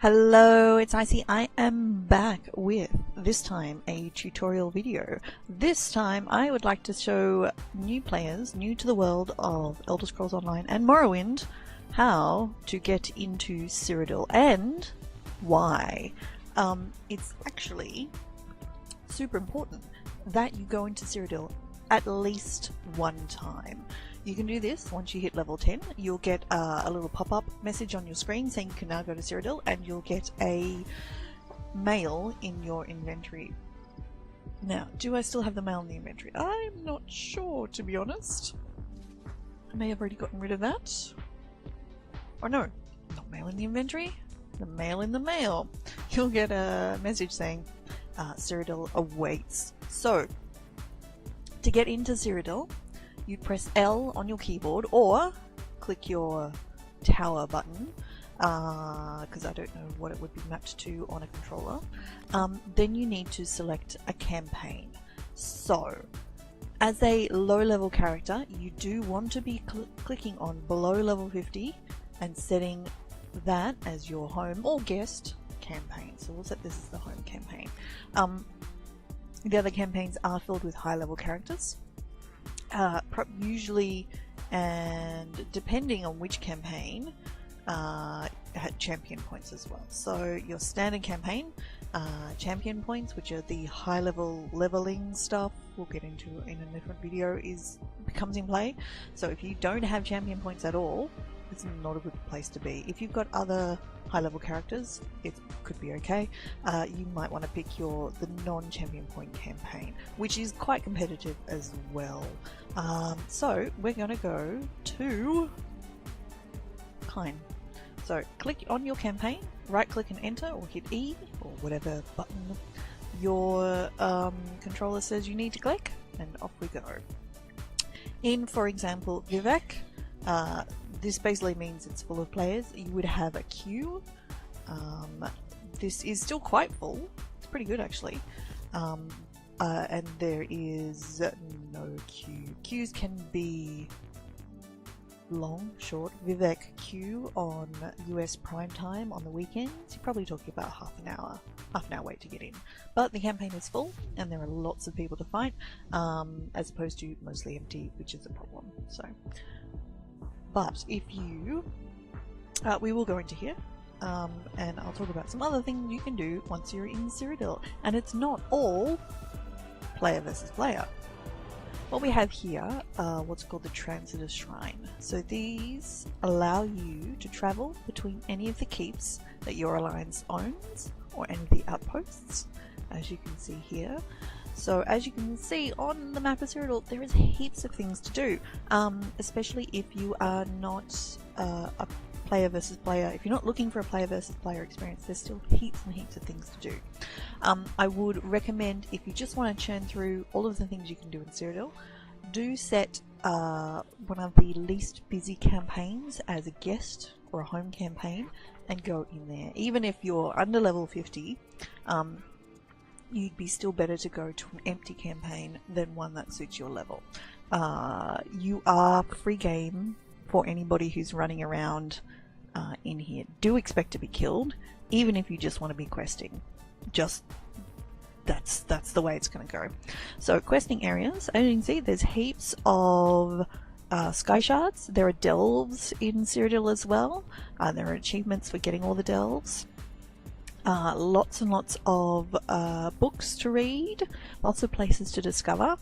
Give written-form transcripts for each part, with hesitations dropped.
Hello, it's Icy. I am back with, this time, a tutorial video. This time I would like to show new players, new to the world of Elder Scrolls Online and Morrowind, how to get into Cyrodiil and why. It's actually super important that you go into Cyrodiil at least one time. You can do this once you hit level 10. You'll get a little pop-up message on your screen saying you can now go to Cyrodiil, and you'll get a mail in your inventory. Now, do I still have the mail in the inventory? I'm not sure, to be honest. I may have already gotten rid of that. Or no, not mail in the inventory, the mail in the mail. You'll get a message saying Cyrodiil awaits. So, to get into Cyrodiil, you press L on your keyboard or click your tower button, because I don't know what it would be mapped to on a controller. Then you need to select a campaign. So, as a low-level character, you do want to be clicking on below level 50 and setting that as your home or guest campaign. So we'll set this as the home campaign. The other campaigns are filled with high-level characters. Usually, and depending on which campaign, had champion points as well. So your standard campaign, champion points, which are the high level leveling stuff we'll get into in a different video, becomes in play. So if you don't have champion points at all, it's not a good place to be. If you've got other high level characters, it could be okay. You might want to pick the non-champion point campaign, which is quite competitive as well. So we're going to go to Kine. So click on your campaign, right click and enter, or hit E, or whatever button your controller says you need to click, and off we go. In, for example, Vivek, this basically means it's full of players. You would have a queue. This is still quite full. It's pretty good actually. And there is no queue. Queues can be long, short. Vivek queue on US prime time on the weekends, you're probably talking about half an hour wait to get in. But the campaign is full and there are lots of people to fight, as opposed to mostly empty, which is a problem. So, but if you, we will go into here, and I'll talk about some other things you can do once you're in Cyrodiil. And it's not all player versus player. What we have here are what's called the Transitor Shrine. So these allow you to travel between any of the keeps that your alliance owns, or any of the outposts, as you can see here. So as you can see on the map of Cyrodiil, there is heaps of things to do, especially if you are not a player versus player. If you're not looking for a player versus player experience, there's still heaps and heaps of things to do. I would recommend, if you just want to churn through all of the things you can do in Cyrodiil, do set one of the least busy campaigns as a guest or a home campaign and go in there. Even if you're under level 50, you'd be still better to go to an empty campaign than one that suits your level. You are free game for anybody who's running around in here. Do expect to be killed, even if you just want to be questing. That's the way it's going to go. So questing areas, as you can see, there's heaps of sky shards. There are delves in Cyrodiil as well. There are achievements for getting all the delves. Lots and lots of books to read, lots of places to discover.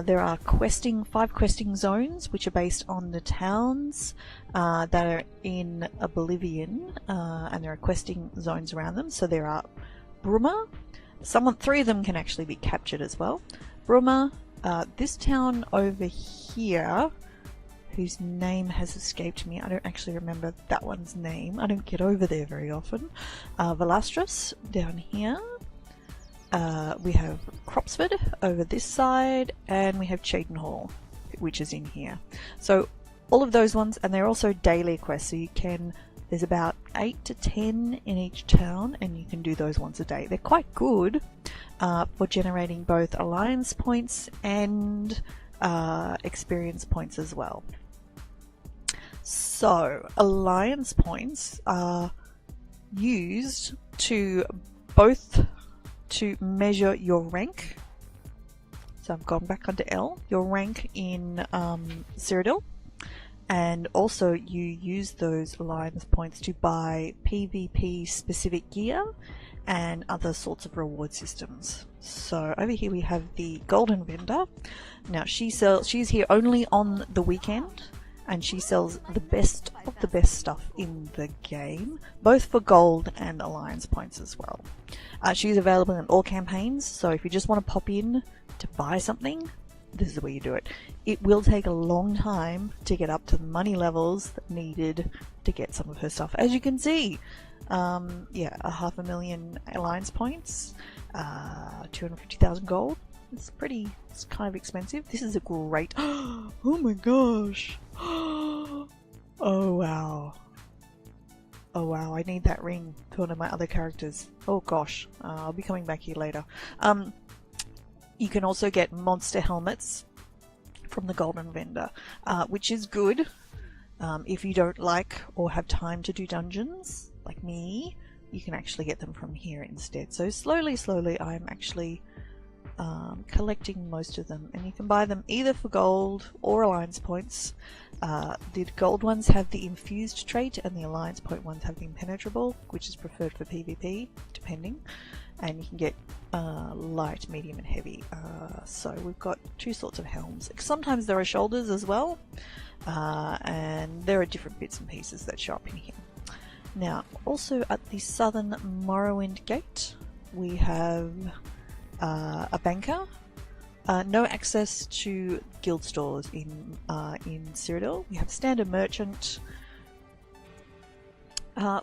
There are 5 questing zones, which are based on the towns that are in Oblivion, and there are questing zones around them. So there are Bruma. 3 of them can actually be captured as well. Bruma, this town over here, whose name has escaped me. I don't actually remember that one's name. I don't get over there very often. Velastris down here. We have Cropsford over this side, and we have Cheydinhall, which is in here. So all of those ones, and they're also daily quests, so you can, there's about 8 to 10 in each town, and you can do those once a day. They're quite good for generating both alliance points and experience points as well. So alliance points are used to both to measure your rank. So I've gone back onto L, your rank in Cyrodiil, and also you use those alliance points to buy PvP specific gear and other sorts of reward systems. So over here we have the golden vendor. Now she's here only on the weekend, and she sells the best of the best stuff in the game, both for gold and alliance points as well. She's available in all campaigns, so if you just want to pop in to buy something, this is where you do it. It will take a long time to get up to the money levels needed to get some of her stuff. As you can see, yeah, 500,000 alliance points, 250,000 gold. It's kind of expensive. This is a great, oh my gosh. Oh wow. Oh wow, I need that ring for one of my other characters. Oh gosh, I'll be coming back here later. You can also get monster helmets from the golden vendor, which is good if you don't like or have time to do dungeons, like me. You can actually get them from here instead. So slowly I'm actually collecting most of them, and you can buy them either for gold or alliance points. The gold ones have the infused trait, and the alliance point ones have the impenetrable, which is preferred for PvP, depending. And you can get light, medium, and heavy. So we've got two sorts of helms. Sometimes there are shoulders as well, and there are different bits and pieces that show up in here. Now, also at the southern Morrowind gate, we have a banker. No access to guild stores in Cyrodiil. We have standard merchant.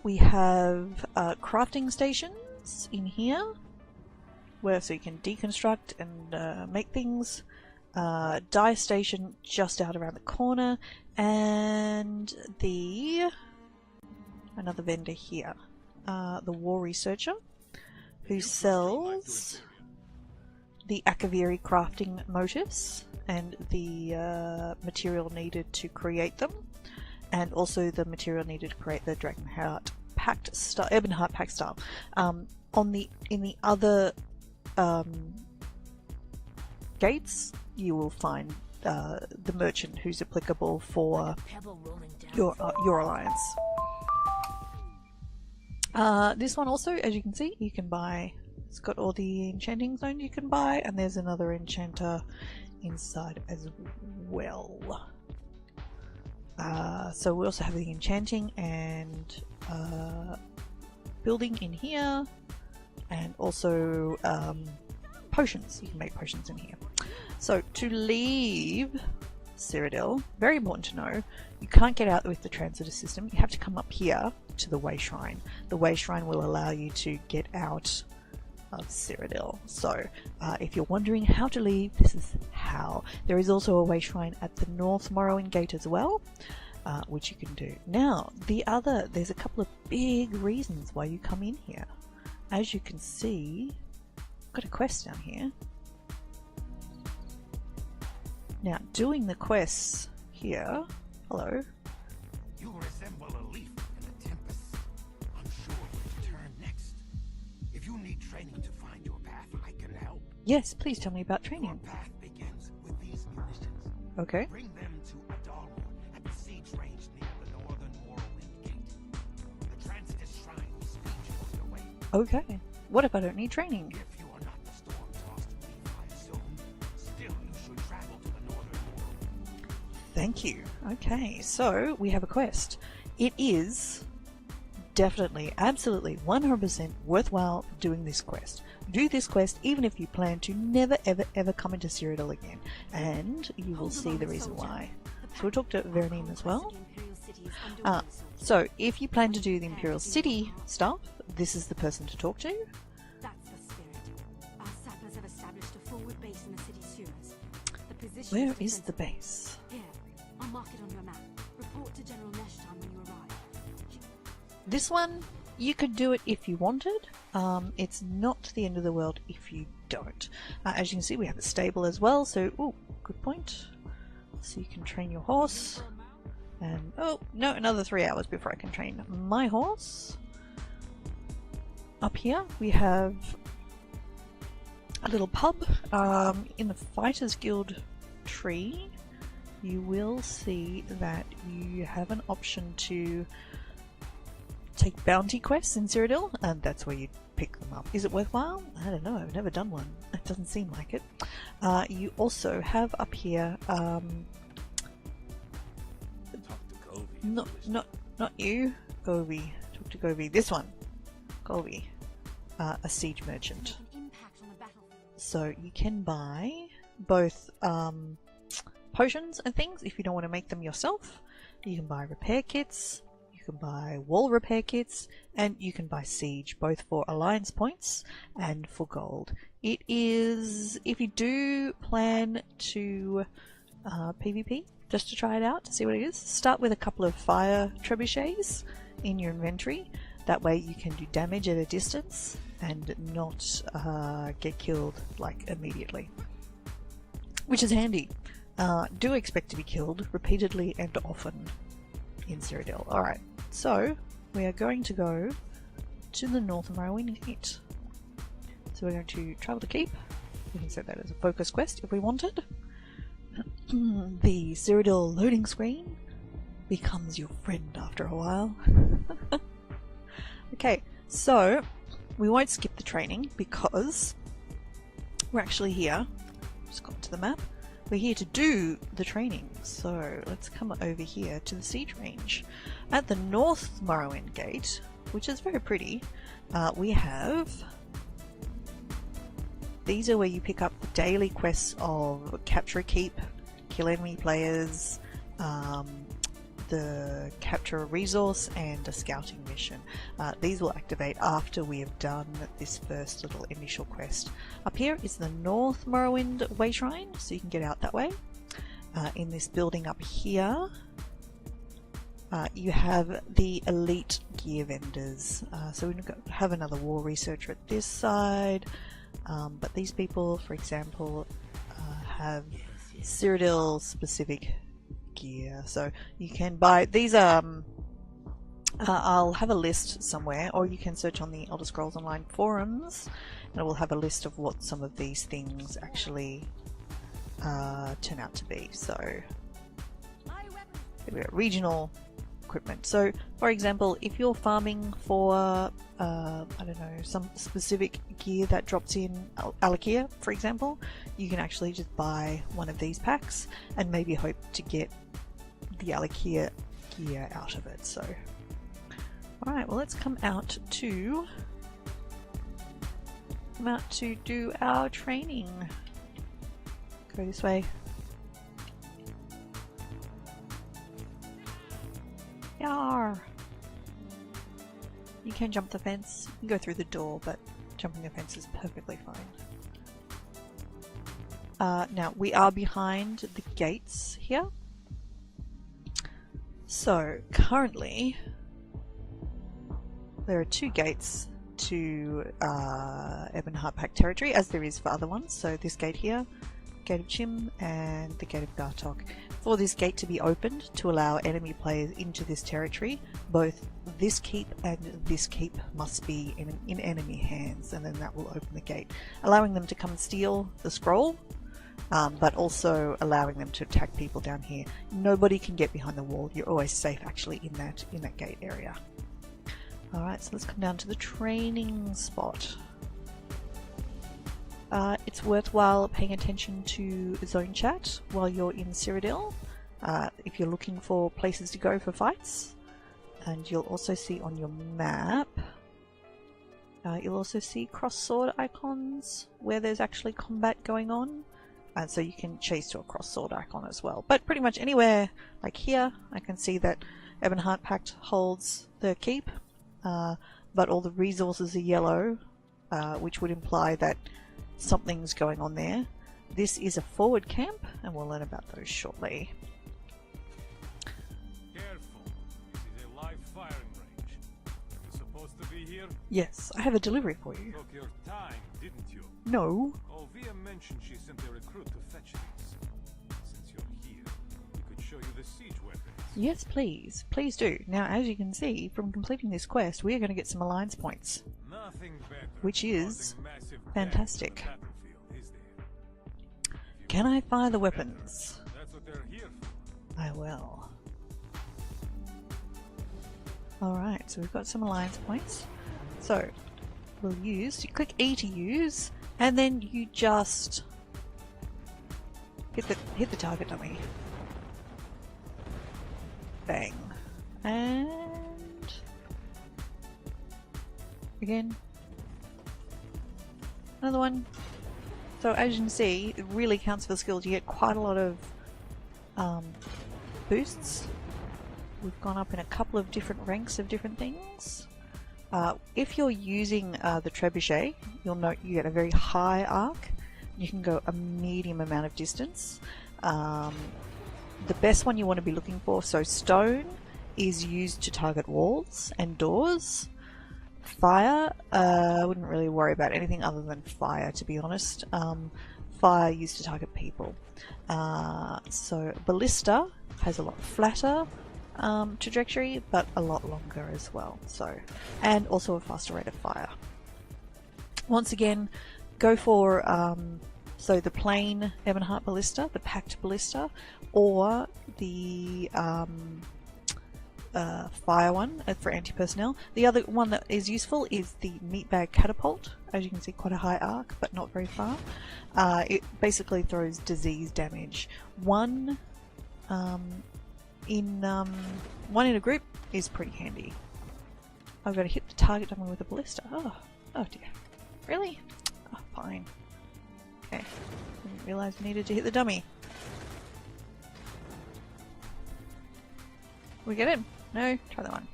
We have crafting stations in here, so you can deconstruct and make things. Dye station just out around the corner, and another vendor here, the war researcher, who sells the Akaviri crafting motifs and the material needed to create them, and also the material needed to create the Dragonheart Pact style, Ebonheart Pact style. In the other gates, you will find the merchant who's applicable for your alliance. This one also, as you can see, you can buy. It's got all the enchanting zones you can buy, and there's another enchanter inside as well. So we also have the enchanting and building in here, and also potions. You can make potions in here. So to leave Cyrodiil, very important to know, you can't get out with the transitor system. You have to come up here to the Way Shrine. The Way Shrine will allow you to get out of Cyrodiil. So if you're wondering how to leave, this is how. There is also a Way Shrine at the North Morrowind gate as well, which you can do. Now, there's a couple of big reasons why you come in here. As you can see, I've got a quest down here. Now, doing the quests here, hello. You resemble a leaf in a tempest, unsure where to turn next. If you need training to find your path, I can help. Yes, please tell me about training. Your path begins with these munitions. Okay. Bring them to Adalmor at the siege range near the northern Morrowind gate. The Transitus Shrine will speak you on your way. Okay. What if I don't need training? If you are not the storm-tossed leaf, I assume, still you should travel to the northern Morrowind. Thank you. Okay, so we have a quest. It is definitely, absolutely, 100% worthwhile doing this quest. Do this quest even if you plan to never, ever, ever come into Cyrodiil again, and you will see the reason why. So we'll talk to Veronine as well. So if you plan to do the Imperial City stuff, this is the person to talk to. That's the spirit. Our sappers have established a forward base in the city sewers. The position Where is the base? Here, I'll mark it on your map. Report to General Neshtan when you arrive. This one, you could do it if you wanted. It's not the end of the world if you don't. As you can see, we have a stable as well, so, ooh, good point. So you can train your horse. And, oh, no, another 3 hours before I can train my horse. up here we have a little pub. In the Fighters Guild tree, you will see that you have an option to take bounty quests in Cyrodiil, and that's where you pick them up. Is it worthwhile? I don't know, I've never done one. It doesn't seem like it. You also have up here, not you, Govey. Talk to Govey. This one, Govey, a siege merchant. So you can buy both potions and things if you don't want to make them yourself. You can buy repair kits, you can buy wall repair kits, and you can buy siege, both for alliance points and for gold. It is, if you do plan to PvP, just to try it out, to see what it is, start with a couple of fire trebuchets in your inventory. That way you can do damage at a distance and not get killed like immediately, which is handy. Do expect to be killed repeatedly and often in Cyrodiil. Alright, so we are going to go to the North Morrowind Gate. So we're going to travel to Keep. We can set that as a focus quest if we wanted. The Cyrodiil loading screen becomes your friend after a while. Okay, so we won't skip the training because we're actually here. Just got to the map. We're here to do the training, so let's come over here to the siege range. At the North Morrowind Gate, which is very pretty, we have... These are where you pick up the daily quests of capture a keep, kill enemy players, the capture a resource, and a scouting mission. These will activate after we have done this first little initial quest. Up here is the North Morrowind Way Shrine, so you can get out that way. In this building up here, you have the elite gear vendors. So we have another war researcher at this side, but these people, for example, have Cyrodiil specific gear, so you can buy these. I'll have a list somewhere, or you can search on the Elder Scrolls Online forums and it will have a list of what some of these things actually turn out to be. So we have regional equipment. So for example, if you're farming for I don't know, some specific gear that drops in Alakia, for example, you can actually just buy one of these packs and maybe hope to get the Alakia gear out of it. So alright, well let's come out to do our training. Go this way. Yar! You can jump the fence. You can go through the door, but jumping the fence is perfectly fine. Now, we are behind the gates here. So, currently, there are two gates to Ebonheart Pact territory, as there is for other ones. So this gate here, Gate of Chim, and the Gate of Gartok. For this gate to be opened to allow enemy players into this territory, both this keep and this keep must be in enemy hands, and then that will open the gate, allowing them to come and steal the scroll, but also allowing them to attack people down here. Nobody can get behind the wall. You're always safe actually in that gate area. Alright, so let's come down to the training spot. It's worthwhile paying attention to zone chat while you're in Cyrodiil, if you're looking for places to go for fights. And you'll also see on your map, you'll also see cross-sword icons where there's actually combat going on. And so you can chase to a cross-sword icon as well. But pretty much anywhere, like here, I can see that Ebonheart Pact holds the keep, but all the resources are yellow, which would imply that something's going on there. This is a forward camp, and we'll learn about those shortly. Careful. This is a live firing range. Are you supposed to be here? Yes, I have a delivery for you. Took your time, didn't you? No. Oh, Via mentioned she sent a recruit to fetch these. Since you're here, we could show you the siege weapons. Yes, please. Please do. Now, as you can see, from completing this quest, we are going to get some alliance points. Nice. Nothing better which than is causing massive damage fantastic. on the battlefield, is there? Can I fire the weapons? That's what they're here for. I will. Alright, so we've got some alliance points. So, we'll use, you click E to use, and then you just hit the target dummy. Bang. And again. Another one. So as you can see, it really counts for skills. You get quite a lot of boosts. We've gone up in a couple of different ranks of different things. If you're using the trebuchet, you'll note you get a very high arc. You can go a medium amount of distance. The best one you want to be looking for, so stone is used to target walls and doors. Fire, I wouldn't really worry about anything other than fire, to be honest. Fire used to target people. So ballista has a lot flatter trajectory, but a lot longer as well. So, and also a faster rate of fire. Once again, go for so the plain Ebonheart ballista, the packed ballista, or the fire one for anti-personnel. The other one that is useful is the meatbag catapult. As you can see, quite a high arc, but not very far. It basically throws disease damage. One in a group is pretty handy. I've got to hit the target dummy with a ballista. Oh dear. Really? Oh, fine. Okay. Didn't realise I needed to hit the dummy. We get him? No? Try that one.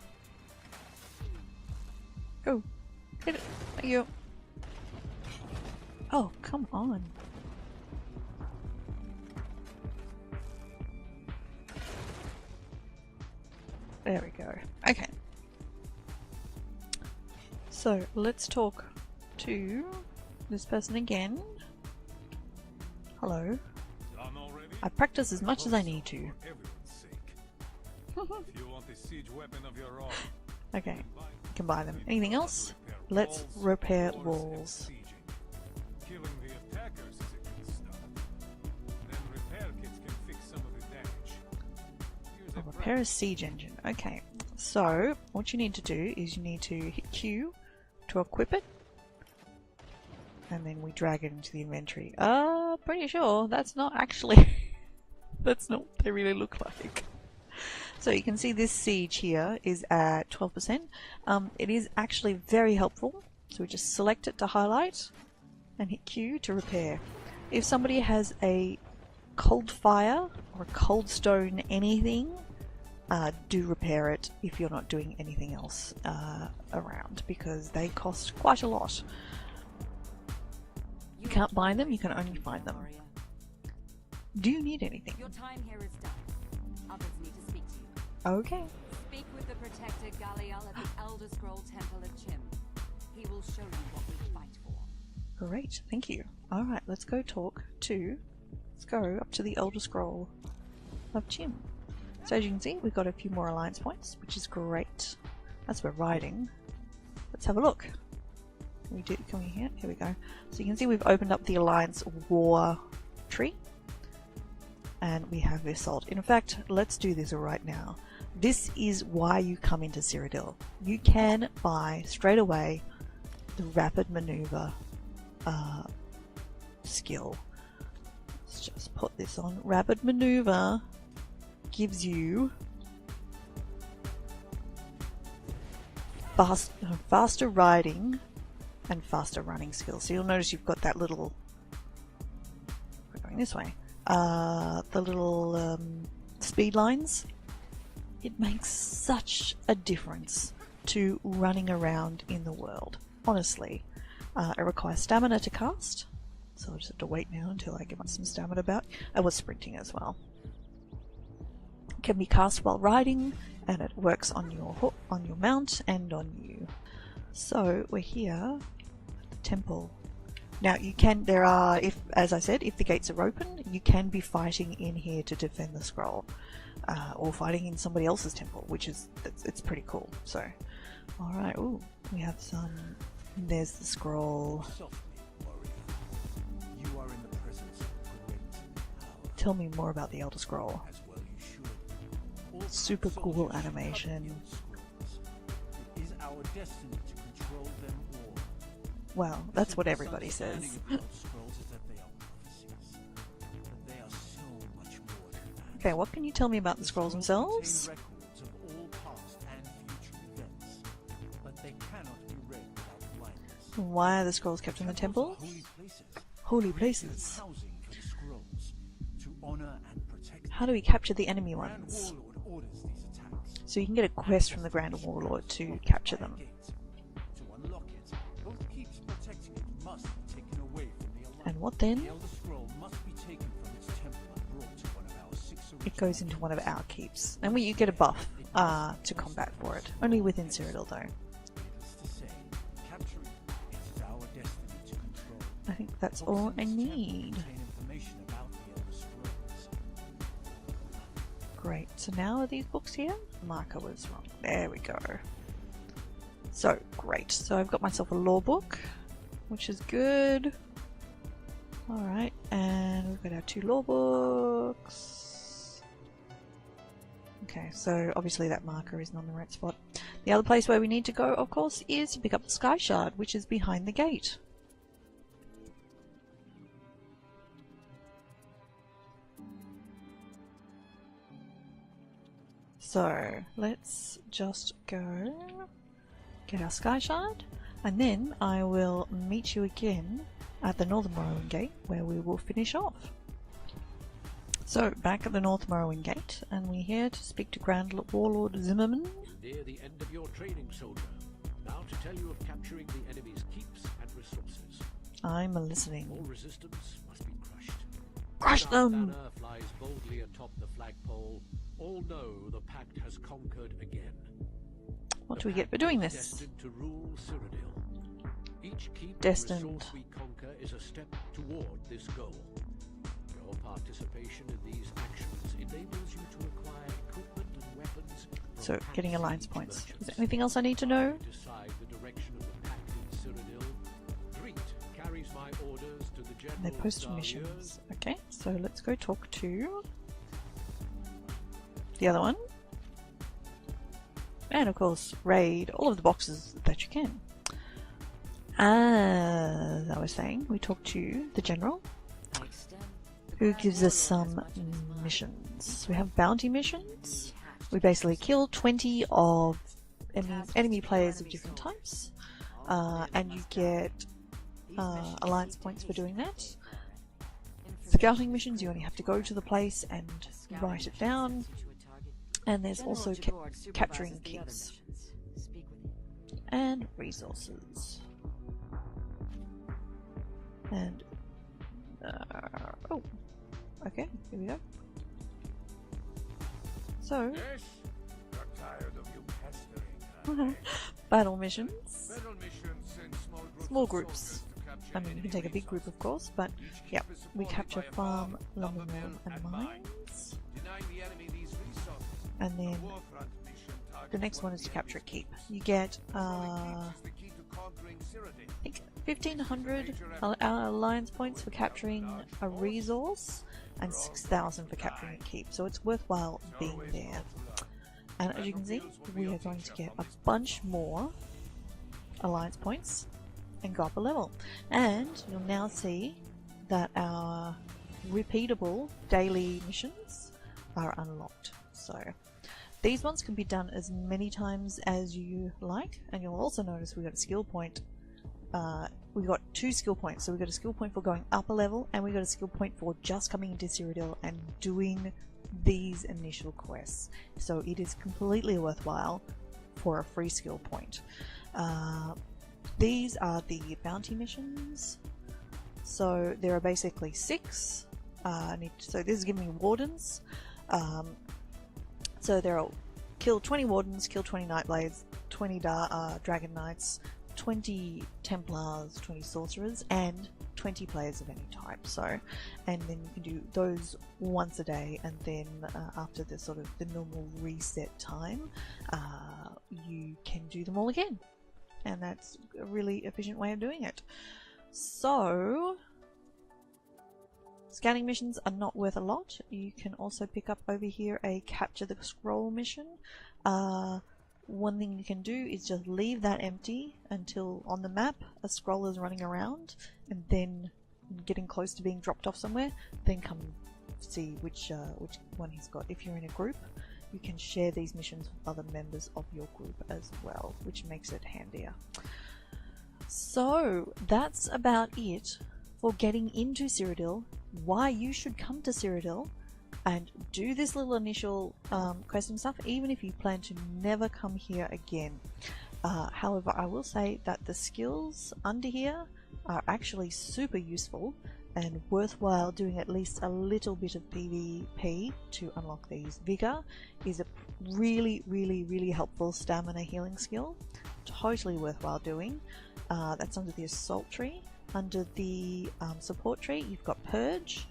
Go. Hit it. Thank you. Oh, come on. There we go. Okay. So, let's talk to this person again. Hello. Done already? I practice as much as I need to. For everyone's sake. If you want a siege weapon of your own, Okay, you can buy them. Anything else? repair Let's walls, repair doors, and walls. sieging. Killing the attackers is a good start. Then repair kits can fix some of the damage. Here's I'll repair a siege engine. Okay, so what you need to do is you need to hit Q to equip it. And then we drag it into the inventory. Pretty sure that's not actually... that's not what they really look like. So you can see this siege here is at 12%. It is actually very helpful. So we just select it to highlight and hit Q to repair. If somebody has a cold fire or a cold stone anything, do repair it if you're not doing anything else around, because they cost quite a lot. You can't buy them, you can only find them. Do you need anything? Your time here is done. Others need to speak to you. Okay. Speak with the Protector Galliel at the Elder Scroll Temple of Chim. He will show you what we fight for. Great, thank you. Alright, let's go up to the Elder Scroll of Chim. So as you can see, we've got a few more alliance points, which is great. As we're riding, let's have a look. Can we here? Here we go. So you can see we've opened up the Alliance War tree. And we have Assault. In fact, let's do this right now. This is why you come into Cyrodiil. You can buy straight away the Rapid Maneuver skill. Let's just put this on. Rapid Maneuver gives you faster riding and faster running skills. So you'll notice you've got that little, we're going this way, the little speed lines. It makes such a difference to running around in the world. Honestly, it requires stamina to cast, so I'll just have to wait now until I get some stamina back. I was sprinting as well. It can be cast while riding, and it works on your hook, on your mount, and on you. So we're here at the temple. Now you can, there are, as I said, if the gates are open, you can be fighting in here to defend the scroll, or fighting in somebody else's temple, which is, it's pretty cool. So, all right, ooh, we have some There's the scroll. Softly, warrior. You are in the presence of great power. Tell me more about the Elder Scroll. As well you should. All Super soldiers cool should animation. covet the scrolls. It is our destiny to control them all. Well, that's what everybody says. Scrolls is that they are prophecies, but they are so much more than that. Okay, what can you tell me about the scrolls themselves? Contain records of all past and future events, but they cannot be read without blindness. Why are the scrolls kept in the temple? Holy places. Holy places. Housing for the scrolls to honor and protect. How do we capture the enemy Grand ones? Warlord orders these attacks. So you can get a quest from the Grand Warlord to capture them. To unlock it, both keeps protecting it must be taken away from the Alliance. And what then? The Elder Scroll must be taken from its temple and brought to one of our 6 It goes into one of our keeps. And you get a buff to combat for it. Only within Cyrodiil though. Needless to say, capturing it is our destiny to control. I think that's all I need. Contain information about the Elder Scrolls. Great. So now are these books here? Marker was wrong. There we go. So, great. So I've got myself a lore book, which is good. Alright, and we've got our 2 lore books. Okay, so obviously that marker isn't on the right spot. The other place where we need to go, of course, is to pick up the Sky Shard, which is behind the gate. So, let's just go get our Sky Shard, and then I will meet you again at the Northern Morrowind Gate, where we will finish off. So, back at the North Morrowind Gate, and we're here to speak to Grand Warlord Zimmerman. Near the end of your training, soldier. Now to tell you of capturing the enemy's keeps and resources. I'm listening. All resistance must be crushed. Crush When our them! banner flies boldly atop the flagpole, all know the pact has conquered again. What The do we get for pact doing is this? Destined to rule Cyrodiil. Each keep Destined. and resource we conquer is a step toward this goal. Your participation in these actions enables you to acquire equipment and weapons. from So, getting pact alliance siege points. Is merchants. there anything else I need to know? Decide the direction of the pact in Cyrodiil. Greet carries my orders to the general. They're post Dahlias. missions. Okay, so let's go talk to the other one. And of course, raid all of the boxes that you can. As I was saying, we talked to the general, who gives us some missions. We have bounty missions. We basically kill 20 of enemy players of different types, and you get alliance points for doing that. Scouting missions, you only have to go to the place and write it down. And there's also capturing keeps and resources. And oh, okay, here we go. So, Yes? Got tired of you pestering. battle missions. Battle missions send Small of groups. soldiers to capture I mean, you can take a big group, of course, but yeah, we capture farm, lumber mill, and mines. Denying the enemy these resources. And then Warfront mission the next one is to capture a keep. You get I think 1,500 alliance points for capturing a resource and 6,000 for capturing a keep. So it's worthwhile being there. And as you can see, we are going to get a bunch more alliance points and go up a level. And you'll now see that our repeatable daily missions are unlocked. So these ones can be done as many times as you like, and you'll also notice we got a skill point. We got 2 skill points. So we got a skill point for going up a level, and we got a skill point for just coming into Cyrodiil and doing these initial quests. So it is completely worthwhile for a free skill point. These are the bounty missions. So there are basically 6. So this is giving me wardens. So there are kill 20 wardens, kill 20 nightblades, 20 dragon knights, 20 templars, 20 sorcerers, and 20 players of any type. So, and then you can do those once a day, and then after the sort of the normal reset time, you can do them all again. and that's a really efficient way of doing it. So scanning missions are not worth a lot. You can also pick up over here a capture the scroll mission. One thing you can do is just leave that empty until on the map a scroll is running around, and then getting close to being dropped off somewhere, then come see which one he's got. If you're in a group, you can share these missions with other members of your group as well, which makes it handier. So that's about it for getting into Cyrodiil, why you should come to Cyrodiil and do this little initial quest and stuff, even if you plan to never come here again. However, I will say that the skills under here are actually super useful and worthwhile doing at least a little bit of PvP to unlock these. Vigor is a really helpful stamina healing skill, totally worthwhile doing. That's under the assault tree. Under the support tree, you've got Purge,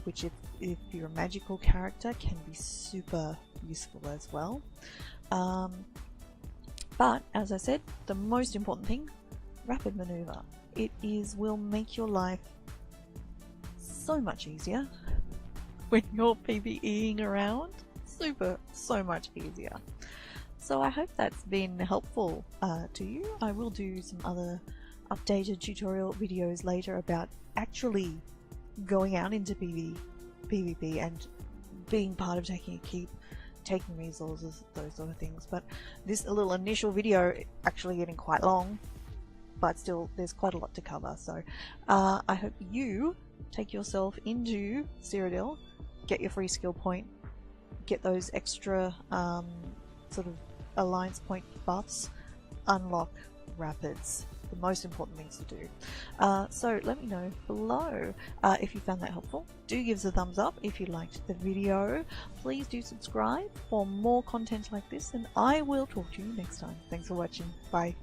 which if you're a magical character can be super useful as well. But as I said, the most important thing, rapid maneuver. It will make your life so much easier when you're PvEing around. So much easier. So I hope that's been helpful to you. I will do some other updated tutorial videos later about actually going out into PvP and being part of taking a keep, taking resources, those sort of things. But this little initial video actually getting quite long, but still there's quite a lot to cover. So I hope you take yourself into Cyrodiil, get your free skill point, get those extra sort of alliance point buffs, unlock rapids. The most important things to do. So let me know below if you found that helpful. Do give us a thumbs up if you liked the video. Please do subscribe for more content like this, and I will talk to you next time. Thanks for watching. Bye.